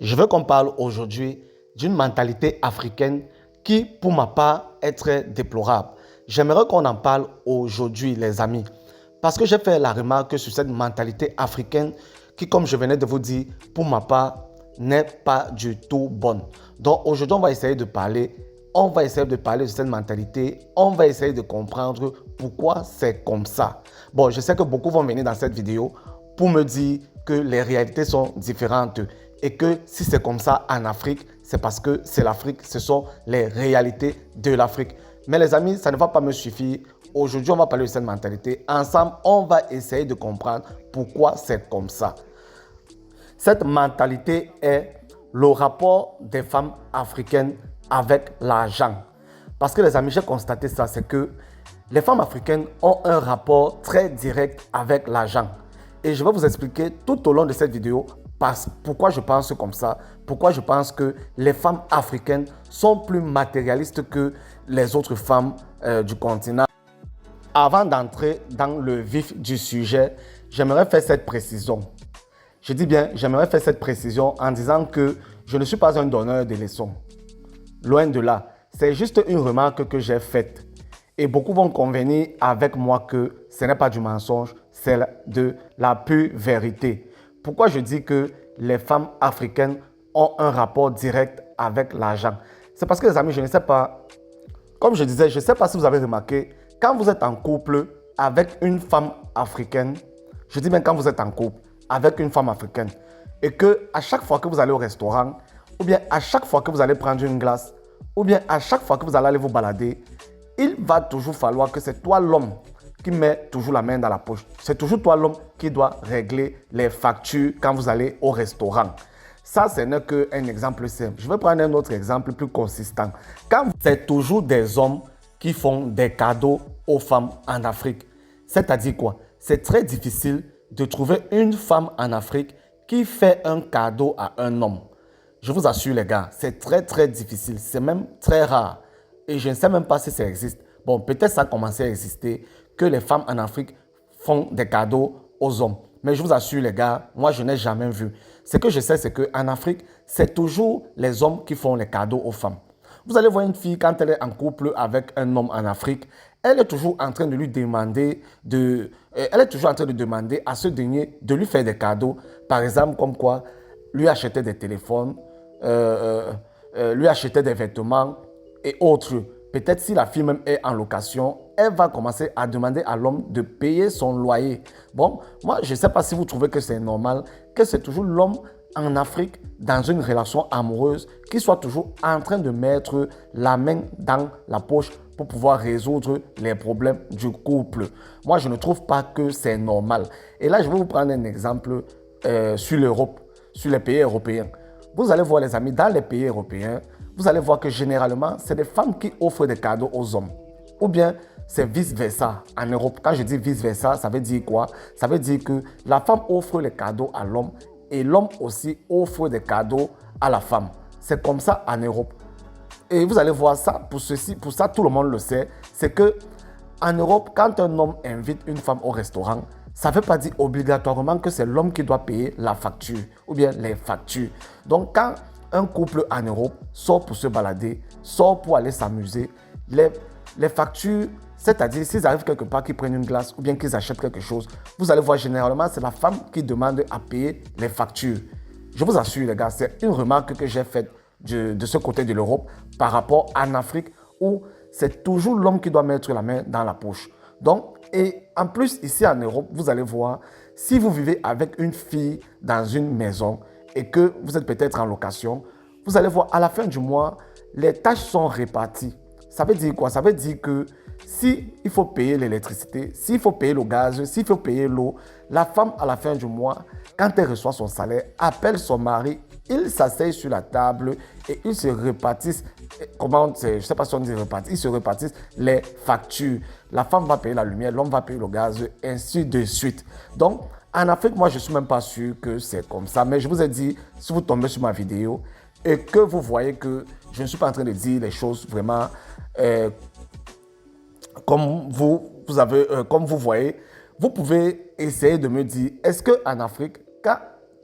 Je veux qu'on parle aujourd'hui d'une mentalité africaine qui, pour ma part, est très déplorable. J'aimerais qu'on en parle aujourd'hui, les amis, parce que j'ai fait la remarque sur cette mentalité africaine qui, comme je venais de vous dire, pour ma part, n'est pas du tout bonne. Donc aujourd'hui, on va essayer de parler de cette mentalité, on va essayer de comprendre pourquoi c'est comme ça. Bon, je sais que beaucoup vont venir dans cette vidéo pour me dire que les réalités sont différentes et que si c'est comme ça en Afrique, c'est parce que c'est l'Afrique, ce sont les réalités de l'Afrique. Mais les amis, ça ne va pas me suffire. Aujourd'hui, on va parler de cette mentalité. Ensemble, on va essayer de comprendre pourquoi c'est comme ça. Cette mentalité est le rapport des femmes africaines avec l'argent. Parce que les amis, j'ai constaté ça, c'est que les femmes africaines ont un rapport très direct avec l'argent. Et je vais vous expliquer tout au long de cette vidéo pourquoi je pense comme ça, pourquoi je pense que les femmes africaines sont plus matérialistes que les autres femmes du continent. Avant d'entrer dans le vif du sujet, j'aimerais faire cette précision. Je dis bien, j'aimerais faire cette précision en disant que je ne suis pas un donneur de leçons. Loin de là, c'est juste une remarque que j'ai faite. Et beaucoup vont convenir avec moi que ce n'est pas du mensonge, c'est de la pure vérité. Pourquoi je dis que les femmes africaines ont un rapport direct avec l'argent? C'est parce que les amis, je ne sais pas, comme je disais, je ne sais pas si vous avez remarqué, quand vous êtes en couple avec une femme africaine, je dis bien quand vous êtes en couple avec une femme africaine, et que à chaque fois que vous allez au restaurant, ou bien à chaque fois que vous allez prendre une glace, ou bien à chaque fois que vous allez aller vous balader, il va toujours falloir que c'est toi l'homme qui met toujours la main dans la poche. C'est toujours toi l'homme qui doit régler les factures quand vous allez au restaurant. Ça, ce n'est qu'un exemple simple. Je vais prendre un autre exemple plus consistant. C'est toujours des hommes qui font des cadeaux aux femmes en Afrique. C'est-à-dire quoi? C'est très difficile de trouver une femme en Afrique qui fait un cadeau à un homme. Je vous assure les gars, c'est très difficile. C'est même très rare. Et je ne sais même pas si ça existe. Bon, peut-être ça a commencé à exister, que les femmes en Afrique font des cadeaux aux hommes. Mais je vous assure les gars, moi je n'ai jamais vu. Ce que je sais, c'est qu'en Afrique, c'est toujours les hommes qui font les cadeaux aux femmes. Vous allez voir une fille, quand elle est en couple avec un homme en Afrique, elle est toujours en train de lui demander à ce dernier de lui faire des cadeaux. Par exemple, comme quoi, lui acheter des téléphones, lui acheter des vêtements et autres. Peut-être si la fille même est en location, elle va commencer à demander à l'homme de payer son loyer. Bon, moi, je ne sais pas si vous trouvez que c'est normal, que c'est toujours l'homme en Afrique, dans une relation amoureuse, qui soit toujours en train de mettre la main dans la poche pour pouvoir résoudre les problèmes du couple. Moi, je ne trouve pas que c'est normal. Et là, je vais vous prendre un exemple sur l'Europe, sur les pays européens. Vous allez voir les amis, dans les pays européens, vous allez voir que généralement, c'est les femmes qui offrent des cadeaux aux hommes. Ou bien, c'est vice-versa en Europe. Quand je dis vice-versa, ça veut dire quoi? Ça veut dire que la femme offre les cadeaux à l'homme et l'homme aussi offre des cadeaux à la femme. C'est comme ça en Europe. Et vous allez voir ça, pour ça tout le monde le sait, c'est que en Europe, quand un homme invite une femme au restaurant, ça ne veut pas dire obligatoirement que c'est l'homme qui doit payer la facture ou bien les factures. Donc quand un couple en Europe sort pour se balader, sort pour aller s'amuser, les factures, c'est-à-dire s'ils arrivent quelque part, qu'ils prennent une glace ou bien qu'ils achètent quelque chose, vous allez voir généralement c'est la femme qui demande à payer les factures. Je vous assure les gars, c'est une remarque que j'ai faite de ce côté de l'Europe par rapport en Afrique où c'est toujours l'homme qui doit mettre la main dans la poche. Donc, et en plus ici en Europe, vous allez voir, si vous vivez avec une fille dans une maison et que vous êtes peut-être en location, vous allez voir à la fin du mois, les tâches sont réparties. Ça veut dire quoi? Ça veut dire que s'il faut payer l'électricité, s'il faut payer le gaz, s'il faut payer l'eau, la femme à la fin du mois, quand elle reçoit son salaire, appelle son mari, ils s'asseyent sur la table et ils se répartissent, je ne sais pas si on dit répartir, ils se répartissent les factures. La femme va payer la lumière, l'homme va payer le gaz, ainsi de suite. Donc, en Afrique, moi, je ne suis même pas sûr que c'est comme ça. Mais je vous ai dit, si vous tombez sur ma vidéo et que vous voyez que je ne suis pas en train de dire les choses vraiment comme vous voyez, vous pouvez essayer de me dire, est-ce qu'en Afrique,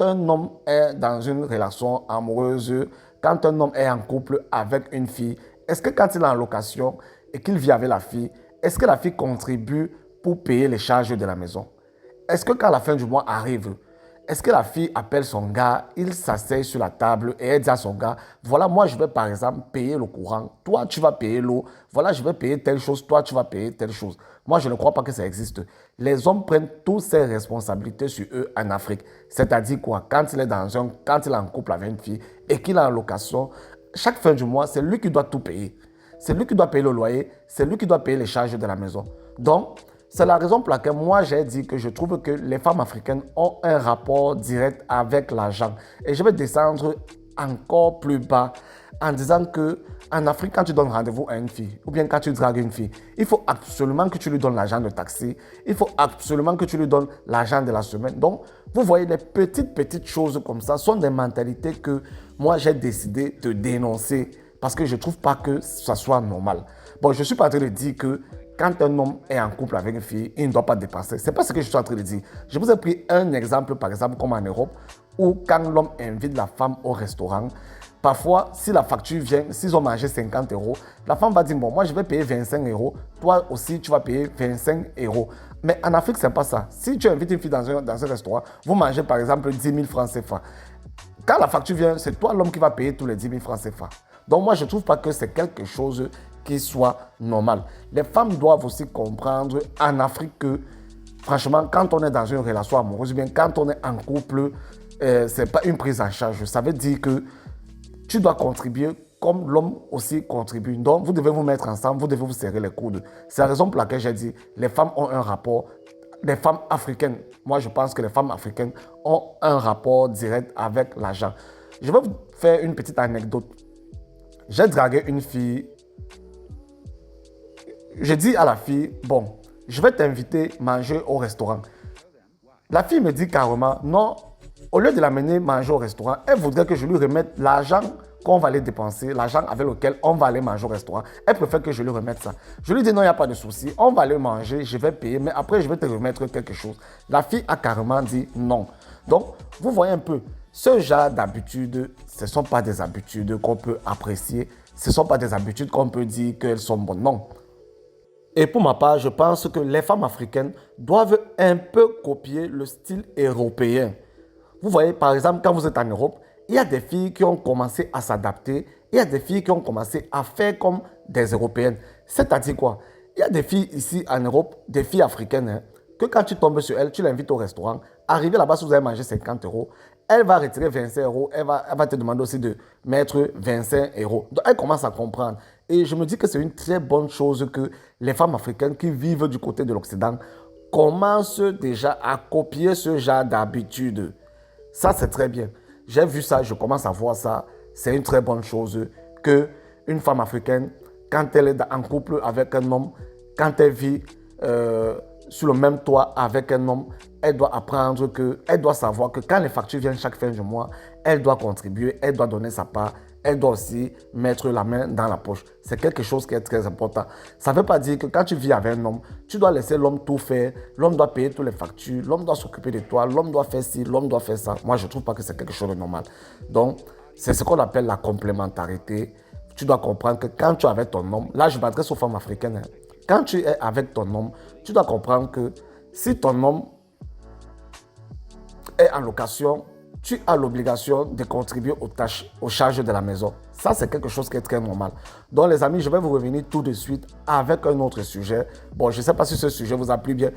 un homme est dans une relation amoureuse, quand un homme est en couple avec une fille, est-ce que quand il est en location et qu'il vit avec la fille, est-ce que la fille contribue pour payer les charges de la maison? Est-ce que quand la fin du mois arrive, est-ce que la fille appelle son gars, il s'assied sur la table et elle dit à son gars, voilà, moi je vais par exemple payer le courant, toi tu vas payer l'eau, voilà, je vais payer telle chose, toi tu vas payer telle chose. Moi je ne crois pas que ça existe. Les hommes prennent toutes ces responsabilités sur eux en Afrique. C'est-à-dire quoi? Quand il est quand il est en couple avec une fille et qu'il est en location, chaque fin du mois, c'est lui qui doit tout payer. C'est lui qui doit payer le loyer, c'est lui qui doit payer les charges de la maison. Donc, c'est la raison pour laquelle moi j'ai dit que je trouve que les femmes africaines ont un rapport direct avec l'argent. Et je vais descendre encore plus bas en disant que en Afrique, quand tu donnes rendez-vous à une fille ou bien quand tu dragues une fille, il faut absolument que tu lui donnes l'argent de taxi, il faut absolument que tu lui donnes l'argent de la semaine. Donc, vous voyez, les petites choses comme ça sont des mentalités que moi j'ai décidé de dénoncer parce que je ne trouve pas que ça soit normal. Bon, je ne suis pas en train de dire que quand un homme est en couple avec une fille, il ne doit pas dépenser. Ce n'est pas ce que je suis en train de dire. Je vous ai pris un exemple, par exemple, comme en Europe, où quand l'homme invite la femme au restaurant, parfois, si la facture vient, s'ils ont mangé 50 euros, la femme va dire, bon, moi je vais payer 25 euros, toi aussi tu vas payer 25 euros. Mais en Afrique, ce n'est pas ça. Si tu invites une fille dans un restaurant, vous mangez par exemple 10 000 francs CFA. Quand la facture vient, c'est toi l'homme qui va payer tous les 10 000 francs CFA. Donc moi, je ne trouve pas que c'est quelque chose qui soit normal. Les femmes doivent aussi comprendre en Afrique que, franchement, quand on est dans une relation amoureuse, bien quand on est en couple, ce n'est pas une prise en charge. Ça veut dire que tu dois contribuer comme l'homme aussi contribue. Donc, vous devez vous mettre ensemble, vous devez vous serrer les coudes. C'est la raison pour laquelle j'ai dit les femmes ont un rapport. Les femmes africaines, moi je pense que les femmes africaines ont un rapport direct avec l'argent. Je vais vous faire une petite anecdote. J'ai dragué une fille. J'ai dit à la fille, bon, je vais t'inviter manger au restaurant. La fille me dit carrément, non, au lieu de l'amener manger au restaurant, elle voudrait que je lui remette l'argent qu'on va aller dépenser, l'argent avec lequel on va aller manger au restaurant. Elle préfère que je lui remette ça. Je lui dis non, il n'y a pas de souci, on va aller manger, je vais payer, mais après je vais te remettre quelque chose. La fille a carrément dit non. Donc, vous voyez un peu, ce genre d'habitudes, ce ne sont pas des habitudes qu'on peut apprécier, ce ne sont pas des habitudes qu'on peut dire qu'elles sont bonnes, non. Et pour ma part, je pense que les femmes africaines doivent un peu copier le style européen. Vous voyez, par exemple, quand vous êtes en Europe, il y a des filles qui ont commencé à s'adapter. Il y a des filles qui ont commencé à faire comme des Européennes. C'est-à-dire quoi? Il y a des filles ici en Europe, des filles africaines, hein, que quand tu tombes sur elles, tu l'invites au restaurant. Arrivé là-bas, si vous avez mangé 50 euros, elle va retirer 25 euros. Elle va te demander aussi de mettre 25 euros. Donc, elle commence à comprendre. Et je me dis que c'est une très bonne chose que les femmes africaines qui vivent du côté de l'Occident commencent déjà à copier ce genre d'habitude. Ça, c'est très bien. J'ai vu ça, je commence à voir ça. C'est une très bonne chose qu'une femme africaine, quand elle est en couple avec un homme, quand elle vit sur le même toit avec un homme, elle doit apprendre elle doit savoir que quand les factures viennent chaque fin du mois, elle doit contribuer, elle doit donner sa part, elle doit aussi mettre la main dans la poche. C'est quelque chose qui est très important. Ça ne veut pas dire que quand tu vis avec un homme, tu dois laisser l'homme tout faire, l'homme doit payer toutes les factures, l'homme doit s'occuper de toi, l'homme doit faire ci, l'homme doit faire ça. Moi, je ne trouve pas que c'est quelque chose de normal. Donc, c'est ce qu'on appelle la complémentarité. Tu dois comprendre que quand tu es avec ton homme, là, je m'adresse aux femmes africaines, hein. Quand tu es avec ton homme, tu dois comprendre que si ton homme est en location, tu as l'obligation de contribuer aux tâches, aux charges de la maison. Ça, c'est quelque chose qui est très normal. Donc, les amis, je vais vous revenir tout de suite avec un autre sujet. Bon, je ne sais pas si ce sujet vous a plu bien.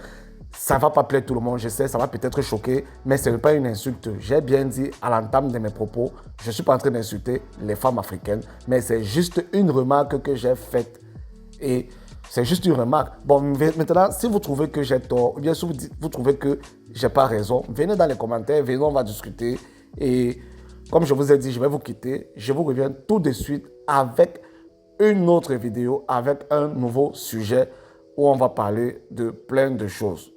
Ça ne va pas plaire tout le monde, je sais, ça va peut-être choquer, mais ce n'est pas une insulte. J'ai bien dit à l'entame de mes propos, je ne suis pas en train d'insulter les femmes africaines, mais c'est juste une remarque que j'ai faite. Et c'est juste une remarque. Bon, maintenant, si vous trouvez que j'ai tort, ou bien si vous trouvez que je n'ai pas raison, venez dans les commentaires, venez, on va discuter. Et comme je vous ai dit, je vais vous quitter. Je vous reviens tout de suite avec une autre vidéo, avec un nouveau sujet où on va parler de plein de choses.